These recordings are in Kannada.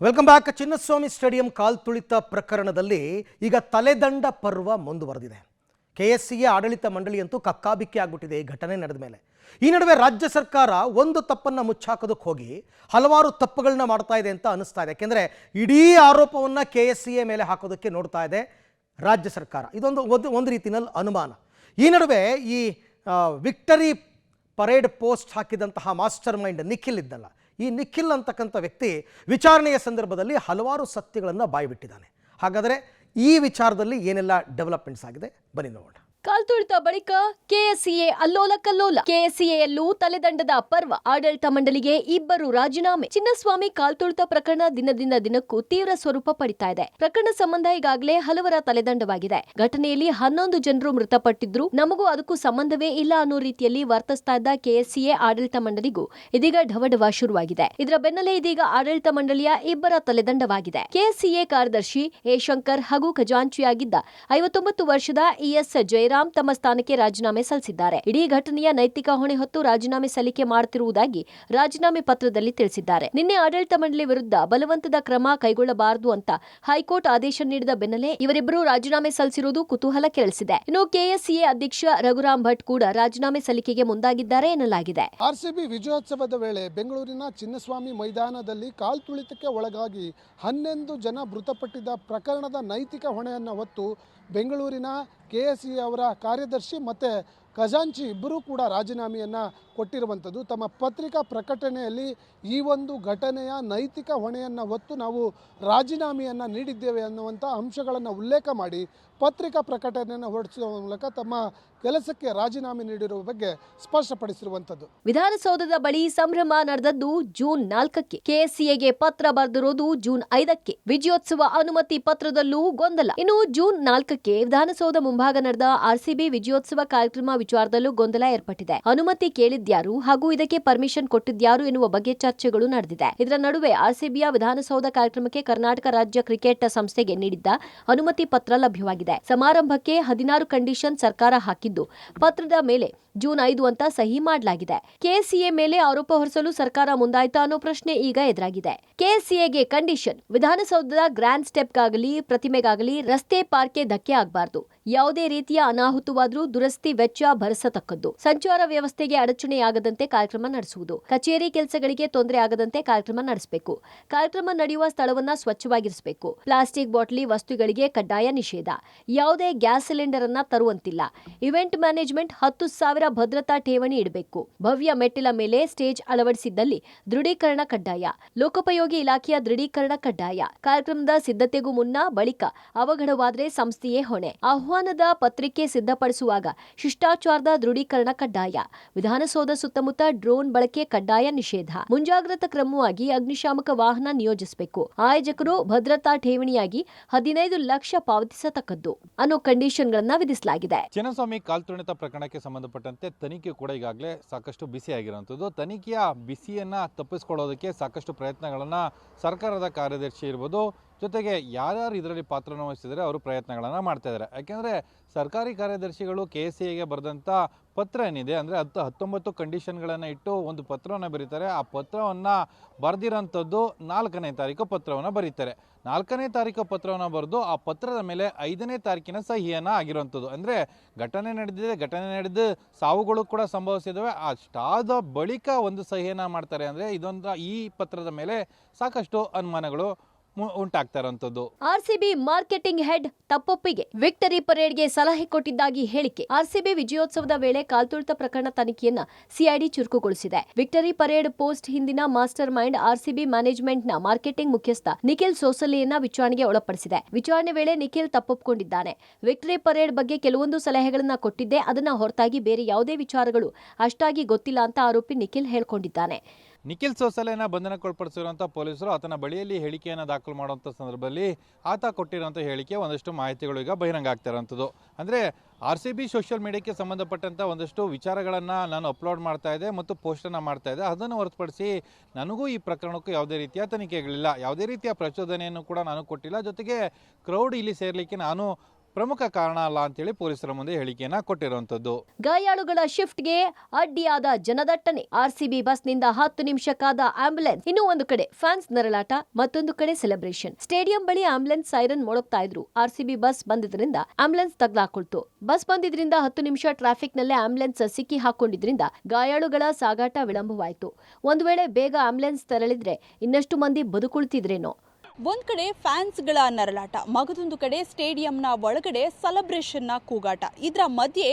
Welcome back. ಚಿನ್ನಸ್ವಾಮಿ ಸ್ಟೇಡಿಯಂ ಕಾಲ್ತುಳಿತ ಪ್ರಕರಣದಲ್ಲಿ ಈಗ ತಲೆದಂಡ ಪರ್ವ ಮುಂದುವರೆದಿದೆ. ಕೆಎಸ್ಸಿಎ ಆಡಳಿತ ಮಂಡಳಿಯಂತೂ ಕಕ್ಕಾಬಿಕ್ಕಿ ಆಗ್ಬಿಟ್ಟಿದೆ ಈ ಘಟನೆ ನಡೆದ ಮೇಲೆ. ಈ ನಡುವೆ ರಾಜ್ಯ ಸರ್ಕಾರ ಒಂದು ತಪ್ಪನ್ನು ಮುಚ್ಚಾಕೋದಕ್ಕೆ ಹೋಗಿ ಹಲವಾರು ತಪ್ಪುಗಳನ್ನ ಮಾಡ್ತಾ ಇದೆ ಅಂತ ಅನಿಸ್ತಾ ಇದೆ. ಯಾಕೆಂದರೆ ಇಡೀ ಆರೋಪವನ್ನು ಕೆಎಸ್ಸಿಎ ಮೇಲೆ ಹಾಕೋದಕ್ಕೆ ನೋಡ್ತಾ ಇದೆ ರಾಜ್ಯ ಸರ್ಕಾರ. ಇದೊಂದು ರೀತಿಯಲ್ಲಿ ಅನುಮಾನ. ಈ ನಡುವೆ ಈ ವಿಕ್ಟರಿ ಪರೇಡ್ ಪೋಸ್ಟ್ ಹಾಕಿದಂತಹ ಮಾಸ್ಟರ್ ಮೈಂಡ್ ನಿಖಿಲ್ ಇದ್ದಲ್ಲ, ಈ ನಿಖಿಲ್ ಅಂತಕ್ಕಂಥ ವ್ಯಕ್ತಿ ವಿಚಾರಣೆಯ ಸಂದರ್ಭದಲ್ಲಿ ಹಲವಾರು ಸತ್ಯಗಳನ್ನು ಬಾಯ್ಬಿಟ್ಟಿದ್ದಾನೆ. ಹಾಗಾದರೆ ಈ ವಿಚಾರದಲ್ಲಿ ಏನೆಲ್ಲ ಡೆವಲಪ್ಮೆಂಟ್ಸ್ ಆಗಿದೆ ಬನ್ನಿ ನೋಡೋಣ. ಕಾಲ್ತುಳಿತ ಬಳಿಕ ಕೆಎಸ್ಸಿಎ ಅಲ್ಲೋಲ ಕಲ್ಲೋಲ. ಕೆಎಸ್ಸಿಎಯಲ್ಲೂ ತಲೆದಂಡದ ಪರ್ವ. ಆಡಳಿತ ಮಂಡಳಿಗೆ ಇಬ್ಬರು ರಾಜೀನಾಮೆ. ಚಿನ್ನಸ್ವಾಮಿ ಕಾಲ್ತುಳಿತ ಪ್ರಕರಣ ದಿನದಿಂದ ದಿನಕ್ಕೂ ತೀವ್ರ ಸ್ವರೂಪ ಪಡಿತಾ ಇದೆ. ಪ್ರಕರಣ ಸಂಬಂಧ ಈಗಾಗಲೇ ಹಲವರ ತಲೆದಂಡವಾಗಿದೆ. ಘಟನೆಯಲ್ಲಿ 11 ಜನರು ಮೃತಪಟ್ಟಿದ್ರು, ನಮಗೂ ಅದಕ್ಕೂ ಸಂಬಂಧವೇ ಇಲ್ಲ ಅನ್ನೋ ರೀತಿಯಲ್ಲಿ ವರ್ತಿಸ್ತಾ ಇದ್ದ ಕೆಎಸ್ಸಿಎ ಆಡಳಿತ ಮಂಡಳಿಗೂ ಇದೀಗ ಢವಢವ ಶುರುವಾಗಿದೆ. ಇದರ ಬೆನ್ನಲ್ಲೇ ಇದೀಗ ಆಡಳಿತ ಮಂಡಳಿಯ ಇಬ್ಬರ ತಲೆದಂಡವಾಗಿದೆ. ಕೆಎಸ್ಸಿಎ ಕಾರ್ಯದರ್ಶಿ ಎ ಶಂಕರ್ ಹಾಗೂ ಖಜಾಂಚಿಯಾಗಿದ್ದ 59 ವರ್ಷದ ಇಎಸ್ ಜಯರಾಮ್ ತಮ್ಮ ಸ್ಥಾನಕ್ಕೆ ರಾಜೀನಾಮೆ ಸಲ್ಲಿಸಿದ್ದಾರೆ. ಇಡೀ ಘಟನೆಯ ನೈತಿಕ ಹೊಣೆ ಹೊತ್ತು ರಾಜೀನಾಮೆ ಸಲ್ಲಿಕೆ ಮಾಡುತ್ತಿರುವುದಾಗಿ ರಾಜೀನಾಮೆ ಪತ್ರದಲ್ಲಿ ತಿಳಿಸಿದ್ದಾರೆ. ನಿನ್ನೆ ಆಡಳಿತ ಮಂಡಳಿ ವಿರುದ್ಧ ಬಲವಂತದ ಕ್ರಮ ಕೈಗೊಳ್ಳಬಾರದು ಅಂತ ಹೈಕೋರ್ಟ್ ಆದೇಶ ನೀಡಿದ ಬೆನ್ನಲ್ಲೇ ಇವರಿಬ್ಬರು ರಾಜೀನಾಮೆ ಸಲ್ಲಿಸಿರುವುದು ಕುತೂಹಲ ಕೆರಳಿಸಿದೆ. ಇನ್ನು ಕೆಎಸ್ಸಿಎ ಅಧ್ಯಕ್ಷ ರಘುರಾಮ್ ಭಟ್ ಕೂಡ ರಾಜೀನಾಮೆ ಸಲ್ಲಿಕೆಗೆ ಮುಂದಾಗಿದ್ದಾರೆ ಎನ್ನಲಾಗಿದೆ. ಆರ್ಸಿಬಿ ವಿಜಯೋತ್ಸವದ ವೇಳೆ ಬೆಂಗಳೂರಿನ ಚಿನ್ನಸ್ವಾಮಿ ಮೈದಾನದಲ್ಲಿ ಕಾಲ್ತುಳಿತಕ್ಕೆ ಒಳಗಾಗಿ 11 ಜನ ಮೃತಪಟ್ಟಿದ್ದ ಪ್ರಕರಣದ ನೈತಿಕ ಹೊಣೆಯನ್ನು ಹೊತ್ತು ಬೆಂಗಳೂರಿನ ಕೆಎಸ್ಸಿಎ ಅವರ ಕಾರ್ಯದರ್ಶಿ ಮತ್ತು ಖಜಾಂಚಿ ಇಬ್ಬರೂ ಕೂಡ ರಾಜೀನಾಮೆಯನ್ನು ಕೊಟ್ಟಿರುವಂಥದ್ದು. ತಮ್ಮ ಪತ್ರಿಕಾ ಪ್ರಕಟಣೆಯಲ್ಲಿ ಈ ಒಂದು ಘಟನೆಯ ನೈತಿಕ ಹೊಣೆಯನ್ನು ಹೊತ್ತು ನಾವು ರಾಜೀನಾಮೆಯನ್ನು ನೀಡಿದ್ದೇವೆ ಅನ್ನುವಂಥ ಅಂಶಗಳನ್ನು ಉಲ್ಲೇಖ ಮಾಡಿ ಪತ್ರಿಕಾ ಪ್ರಕಟಣೆಯನ್ನು ಹೊರಡಿಸುವ ಮೂಲಕ ತಮ್ಮ ಕೆಲಸಕ್ಕೆ ರಾಜೀನಾಮೆ ನೀಡಿರುವ ಬಗ್ಗೆ ಸ್ಪಷ್ಟಪಡಿಸಿರುವಂಥದ್ದು. ವಿಧಾನಸೌಧದ ಬಳಿ ಸಂಭ್ರಮ ನಡೆದದ್ದು ಜೂನ್ 4ಕ್ಕೆ. ಕೆಎಸ್ಸಿಎಗೆ ಪತ್ರ ಬರೆದಿರೋದು ಜೂನ್ 5ಕ್ಕೆ. ವಿಜಯೋತ್ಸವ ಅನುಮತಿ ಪತ್ರದಲ್ಲೂ ಗೊಂದಲ. ಇನ್ನು ಜೂನ್ 4ಕ್ಕೆ ವಿಧಾನಸೌಧ ಮುಂಭಾಗ ನಡೆದ ಆರ್ಸಿಬಿ ವಿಜಯೋತ್ಸವ ಕಾರ್ಯಕ್ರಮ ವಿಚಾರದಲ್ಲೂ ಗೊಂದಲ ಏರ್ಪಟ್ಟಿದೆ. ಅನುಮತಿ ಕೇಳಿದ್ಯಾರು ಹಾಗೂ ಇದಕ್ಕೆ ಪರ್ಮಿಷನ್ ಕೊಟ್ಟಿದ್ಯಾರು ಎನ್ನುವ ಬಗ್ಗೆ ಚರ್ಚೆಗಳು ನಡೆದಿದೆ. ಇದರ ನಡುವೆ ಆರ್ಸಿಬಿಯ ವಿಧಾನಸೌಧ ಕಾರ್ಯಕ್ರಮಕ್ಕೆ ಕರ್ನಾಟಕ ರಾಜ್ಯ ಕ್ರಿಕೆಟ್ ಸಂಸ್ಥೆಗೆ ನೀಡಿದ್ದ ಅನುಮತಿ ಪತ್ರ ಲಭ್ಯವಾಗಿದೆ. ಸಮಾರಂಭಕ್ಕೆ 16 ಕಂಡೀಷನ್ ಸರ್ಕಾರ ಹಾಕಿದ್ದು, ಪತ್ರದ ಮೇಲೆ ಜೂನ್ 5 ಅಂತ ಸಹಿ ಮಾಡಲಾಗಿದೆ. ಕೆಎಸ್ಸಿಎ ಮೇಲೆ ಆರೋಪ ಹೊರಿಸಲು ಸರ್ಕಾರ ಮುಂದಾಯ್ತಾ ಅನ್ನೋ ಪ್ರಶ್ನೆ ಈಗ ಎದುರಾಗಿದೆ. ಕೆಎಸ್ಸಿಎಗೆ ಕಂಡೀಷನ್: ವಿಧಾನಸೌಧದ ಗ್ರ್ಯಾಂಡ್ ಸ್ಟೆಪ್ಗಾಗಲಿ ಪ್ರತಿಮೆಗಾಗಲಿ ರಸ್ತೆ ಪಾರ್ಕ್ಗೆ ಧಕ್ಕೆ ಆಗಬಾರದು. ಯಾವುದೇ ರೀತಿಯ ಅನಾಹುತವಾದರೂ ದುರಸ್ತಿ ವೆಚ್ಚ ಭರಿಸತಕ್ಕದ್ದು. ಸಂಚಾರ ವ್ಯವಸ್ಥೆಗೆ ಅಡಚಣೆಯಾಗದಂತೆ ಕಾರ್ಯಕ್ರಮ ನಡೆಸುವುದು. ಕಚೇರಿ ಕೆಲಸಗಳಿಗೆ ತೊಂದರೆ ಆಗದಂತೆ ಕಾರ್ಯಕ್ರಮ ನಡೆಸಬೇಕು. ಕಾರ್ಯಕ್ರಮ ನಡೆಯುವ ಸ್ಥಳವನ್ನ ಸ್ವಚ್ಛವಾಗಿರಿಸಬೇಕು. ಪ್ಲಾಸ್ಟಿಕ್ ಬಾಟಲಿ ವಸ್ತುಗಳಿಗೆ ಕಡ್ಡಾಯ ನಿಷೇಧ. ಯಾವುದೇ ಗ್ಯಾಸ್ ಸಿಲಿಂಡರ್ ಅನ್ನ ತರುವಂತಿಲ್ಲ. ಇವೆಂಟ್ ಮ್ಯಾನೇಜ್ಮೆಂಟ್ 10,000 ಭದ್ರತಾ ಠೇವಣಿ ಇಡಬೇಕು. ಭವ್ಯ ಮೆಟ್ಟಿಲ ಮೇಲೆ ಸ್ಟೇಜ್ ಅಳವಡಿಸಿದ್ದಲ್ಲಿ ದೃಢೀಕರಣ ಕಡ್ಡಾಯ. ಲೋಕೋಪಯೋಗಿ ಇಲಾಖೆಯ ದೃಢೀಕರಣ ಕಡ್ಡಾಯ. ಕಾರ್ಯಕ್ರಮದ ಸಿದ್ಧತೆಗೂ ಮುನ್ನ ಬಳಿಕ ಅವಘಡವಾದರೆ ಸಂಸ್ಥೆಯೇ ಹೊಣೆ. ಆಹ್ವಾನದ ಪತ್ರಿಕೆ ಸಿದ್ಧಪಡಿಸುವಾಗ ಶಿಷ್ಟಾಚಾರದ ದೃಢೀಕರಣ ಕಡ್ಡಾಯ. ವಿಧಾನಸೌಧ ಸುತ್ತಮುತ್ತ ಡ್ರೋನ್ ಬಳಕೆ ಕಡ್ಡಾಯ ನಿಷೇಧ. ಮುಂಜಾಗ್ರತಾ ಕ್ರಮವಾಗಿ ಅಗ್ನಿಶಾಮಕ ವಾಹನ ನಿಯೋಜಿಸಬೇಕು. ಆಯೋಜಕರು ಭದ್ರತಾ ಠೇವಣಿಯಾಗಿ 15 ಲಕ್ಷ ಪಾವತಿಸತಕ್ಕದ್ದು ಅನ್ನೋ ಕಂಡೀಷನ್ಗಳನ್ನ ವಿಧಿಸಲಾಗಿದೆ. ಚಿನ್ನಸ್ವಾಮಿ ಕಾಲ್ತುಳಿತ ಪ್ರಕರಣಕ್ಕೆ ಸಂಬಂಧಪಟ್ಟಂತೆ ತನಿಖೆ ಕೂಡ ಈಗಾಗಲೇ ಸಾಕಷ್ಟು ಬಿಸಿ ಆಗಿರುವಂಥದ್ದು. ತನಿಖೆಯ ಬಿಸಿಯನ್ನ ತಪ್ಪಿಸ್ಕೊಳ್ಳೋದಕ್ಕೆ ಸಾಕಷ್ಟು ಪ್ರಯತ್ನಗಳನ್ನ ಸರ್ಕಾರದ ಕಾರ್ಯದರ್ಶಿ ಇರ್ಬೋದು, ಜೊತೆಗೆ ಯಾರ್ಯಾರು ಇದರಲ್ಲಿ ಪಾತ್ರವನ್ನು ವಹಿಸಿದರೆ ಅವರು ಪ್ರಯತ್ನಗಳನ್ನು ಮಾಡ್ತಾ ಇದ್ದಾರೆ. ಯಾಕೆಂದರೆ ಸರ್ಕಾರಿ ಕಾರ್ಯದರ್ಶಿಗಳು ಕೆಎಸ್ಸಿಎಗೆ ಬರೆದಂಥ ಪತ್ರ ಏನಿದೆ ಅಂದರೆ 19 ಕಂಡೀಷನ್ಗಳನ್ನು ಇಟ್ಟು ಒಂದು ಪತ್ರವನ್ನು ಬರೀತಾರೆ. ಆ ಪತ್ರವನ್ನು ಬರೆದಿರೋಂಥದ್ದು 4ನೇ ತಾರೀಕು ಪತ್ರವನ್ನು ಬರೀತಾರೆ. 4ನೇ ತಾರೀಕು ಪತ್ರವನ್ನು ಬರೆದು ಆ ಪತ್ರದ ಮೇಲೆ 5ನೇ ತಾರೀಕಿನ ಸಹಿಯನ್ನು ಆಗಿರುವಂಥದ್ದು. ಅಂದರೆ ಘಟನೆ ನಡೆದು ಸಾವುಗಳು ಕೂಡ ಸಂಭವಿಸಿದವೆ. ಅಷ್ಟಾದ ಬಳಿಕ ಒಂದು ಸಹಿಯನ್ನು ಮಾಡ್ತಾರೆ. ಅಂದರೆ ಈ ಪತ್ರದ ಮೇಲೆ ಸಾಕಷ್ಟು ಅನುಮಾನಗಳು ಉಂಟಾಗ್ತಾ ಇರುವಂತದ್ದು. ಆರ್ಸಿಬಿ ಮಾರ್ಕೆಟಿಂಗ್ ಹೆಡ್ ತಪ್ಪೊಪ್ಪಿಗೆ. ವಿಕ್ಟರಿ ಪರೇಡ್ಗೆ ಸಲಹೆ ಕೊಟ್ಟಿದ್ದಾಗಿ ಹೇಳಿಕೆ. ಆರ್ಸಿಬಿ ವಿಜಯೋತ್ಸವದ ವೇಳೆ ಕಾಲ್ತುಳಿತ ಪ್ರಕರಣ ತನಿಖೆಯನ್ನ ಸಿಐಡಿ ಚುರುಕುಗೊಳಿಸಿದೆ. ವಿಕ್ಟರಿ ಪರೇಡ್ ಪೋಸ್ಟ್ ಹಿಂದಿನ ಮಾಸ್ಟರ್ ಮೈಂಡ್ ಆರ್ಸಿಬಿ ಮ್ಯಾನೇಜ್ಮೆಂಟ್ನ ಮಾರ್ಕೆಟಿಂಗ್ ಮುಖ್ಯಸ್ಥ ನಿಖಿಲ್ ಸೋಸಲೆಯನ್ನ ವಿಚಾರಣೆಗೆ ಒಳಪಡಿಸಿದೆ. ವಿಚಾರಣೆ ವೇಳೆ ನಿಖಿಲ್ ತಪ್ಪೊಪ್ಪಿಕೊಂಡಿದ್ದಾನೆ. ವಿಕ್ಟರಿ ಪರೇಡ್ ಬಗ್ಗೆ ಕೆಲವೊಂದು ಸಲಹೆಗಳನ್ನ ಕೊಟ್ಟಿದ್ದೆ, ಅದನ್ನ ಹೊರತಾಗಿ ಬೇರೆ ಯಾವುದೇ ವಿಚಾರಗಳು ಅಷ್ಟಾಗಿ ಗೊತ್ತಿಲ್ಲ ಅಂತ ಆರೋಪಿ ನಿಖಿಲ್ ಹೇಳ್ಕೊಂಡಿದ್ದಾನೆ. ನಿಖಿಲ್ ಸೋಸಲೆನ ಬಂಧನಕ್ಕೊಳಪಡಿಸಿರುವಂಥ ಪೊಲೀಸರು ಆತನ ಬಳಿಯಲ್ಲಿ ಹೇಳಿಕೆಯನ್ನು ದಾಖಲು ಮಾಡುವಂಥ ಸಂದರ್ಭದಲ್ಲಿ ಆತ ಕೊಟ್ಟಿರುವಂಥ ಹೇಳಿಕೆ ಒಂದಷ್ಟು ಮಾಹಿತಿಗಳು ಈಗ ಬಹಿರಂಗ ಆಗ್ತಾ ಇರೋಂಥದ್ದು. ಅಂದರೆ ಆರ್ಸಿಬಿ ಸೋಷಿಯಲ್ ಮೀಡಿಯಾಕ್ಕೆ ಸಂಬಂಧಪಟ್ಟಂಥ ಒಂದಷ್ಟು ವಿಚಾರಗಳನ್ನು ನಾನು ಅಪ್ಲೋಡ್ ಮಾಡ್ತಾ ಇದ್ದೆ ಮತ್ತು ಪೋಸ್ಟನ್ನು ಮಾಡ್ತಾ ಇದ್ದೆ. ಅದನ್ನು ಹೊರತುಪಡಿಸಿ ನನಗೂ ಈ ಪ್ರಕರಣಕ್ಕೂ ಯಾವುದೇ ರೀತಿಯ ತನಿಖೆಗಳಿಲ್ಲ, ಯಾವುದೇ ರೀತಿಯ ಪ್ರಚೋದನೆಯನ್ನು ಕೂಡ ನಾನು ಕೊಟ್ಟಿಲ್ಲ. ಜೊತೆಗೆ ಕ್ರೌಡ್ ಇಲ್ಲಿ ಸೇರಲಿಕ್ಕೆ ನಾನು ಪ್ರಮುಖ ಕಾರಣ ಅಲ್ಲ ಅಂತೇಳಿ ಪೊಲೀಸರ ಮುಂದೆ ಹೇಳಿಕೆಯನ್ನ ಕೊಟ್ಟಿರುವಂತದ್ದು. ಗಾಯಾಳುಗಳ ಶಿಫ್ಟ್ಗೆ ಅಡ್ಡಿಯಾದ ಜನದಟ್ಟಣೆ. ಆರ್ಸಿಬಿ ಬಸ್ನಿಂದ 10 ನಿಮಿಷಕ್ಕಾದ ಆಂಬ್ಯುಲೆನ್ಸ್. ಇನ್ನೂ ಒಂದು ಕಡೆ ಫ್ಯಾನ್ಸ್ ನರಳಾಟ, ಮತ್ತೊಂದು ಕಡೆ ಸೆಲೆಬ್ರೇಷನ್. ಸ್ಟೇಡಿಯಂ ಬಳಿ ಆಂಬ್ಯುಲೆನ್ಸ್ ಸೈರನ್ ಮೊಳಗ್ತಾ ಇದ್ರು. ಆರ್ಸಿಬಿ ಬಸ್ ಬಂದಿದ್ರಿಂದ ಆಂಬ್ಯುಲೆನ್ಸ್ ತಗ್ಲಾಕೊಳ್ತು. ಬಸ್ ಬಂದಿದ್ರಿಂದ 10 ನಿಮಿಷ ಟ್ರಾಫಿಕ್ ನಲ್ಲೇ ಆಂಬ್ಯುಲೆನ್ಸ್ ಸಿಕ್ಕಿ ಹಾಕೊಂಡಿದ್ರಿಂದ ಗಾಯಾಳುಗಳ ಸಾಗಾಟ ವಿಳಂಬವಾಯಿತು. ಒಂದು ವೇಳೆ ಬೇಗ ಆಂಬ್ಯುಲೆನ್ಸ್ ತೆರಳಿದ್ರೆ ಇನ್ನಷ್ಟು ಮಂದಿ ಬದುಕುಳಿತಿದ್ರೇನೋ. ಒಂದ್ ಕಡೆ ಫ್ಯಾನ್ಸ್ಗಳ ನರಳಾಟ, ಮಗದೊಂದು ಕಡೆ ಸ್ಟೇಡಿಯಂನ ಒಳಗಡೆ ಸೆಲೆಬ್ರೇಷನ್ನ ಕೂಗಾಟ. ಇದರ ಮಧ್ಯೆ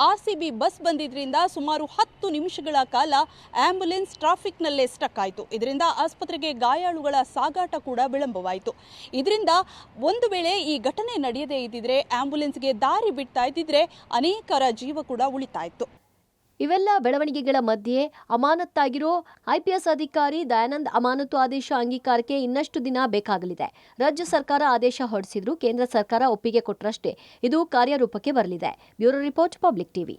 ಆರ್ಸಿಬಿ ಬಸ್ ಬಂದಿದ್ರಿಂದ ಸುಮಾರು 10 ನಿಮಿಷಗಳ ಕಾಲ ಆಂಬ್ಯುಲೆನ್ಸ್ ಟ್ರಾಫಿಕ್ನಲ್ಲೇ ಸ್ಟಕ್ ಆಯಿತು. ಇದರಿಂದ ಆಸ್ಪತ್ರೆಗೆ ಗಾಯಾಳುಗಳ ಸಾಗಾಟ ಕೂಡ ವಿಳಂಬವಾಯಿತು. ಇದರಿಂದ ಒಂದು ವೇಳೆ ಈ ಘಟನೆ ನಡೆಯದೇ ಇದ್ದಿದ್ರೆ, ಆಂಬ್ಯುಲೆನ್ಸ್ಗೆ ದಾರಿ ಬಿಡ್ತಾ ಇದ್ದಿದ್ರೆ ಅನೇಕರ ಜೀವ ಕೂಡ ಉಳಿತಾ ಇತ್ತು. ಇವೆಲ್ಲ ಬೆಳವಣಿಗೆಗಳ ಮಧ್ಯೆ ಅಮಾನತ್ತಾಗಿರೋ ಐಪಿಎಸ್ ಅಧಿಕಾರಿ ದಯಾನಂದ್ ಅಮಾನತು ಆದೇಶ ಅಂಗೀಕಾರಕ್ಕೆ ಇನ್ನಷ್ಟು ದಿನ ಬೇಕಾಗಲಿದೆ. ರಾಜ್ಯ ಸರ್ಕಾರ ಆದೇಶ ಹೊರಡಿಸಿದ್ರು, ಕೇಂದ್ರ ಸರ್ಕಾರ ಒಪ್ಪಿಗೆ ಕೊಟ್ಟರಷ್ಟೇ ಇದು ಕಾರ್ಯರೂಪಕ್ಕೆ ಬರಲಿದೆ. Bureau report, public TV.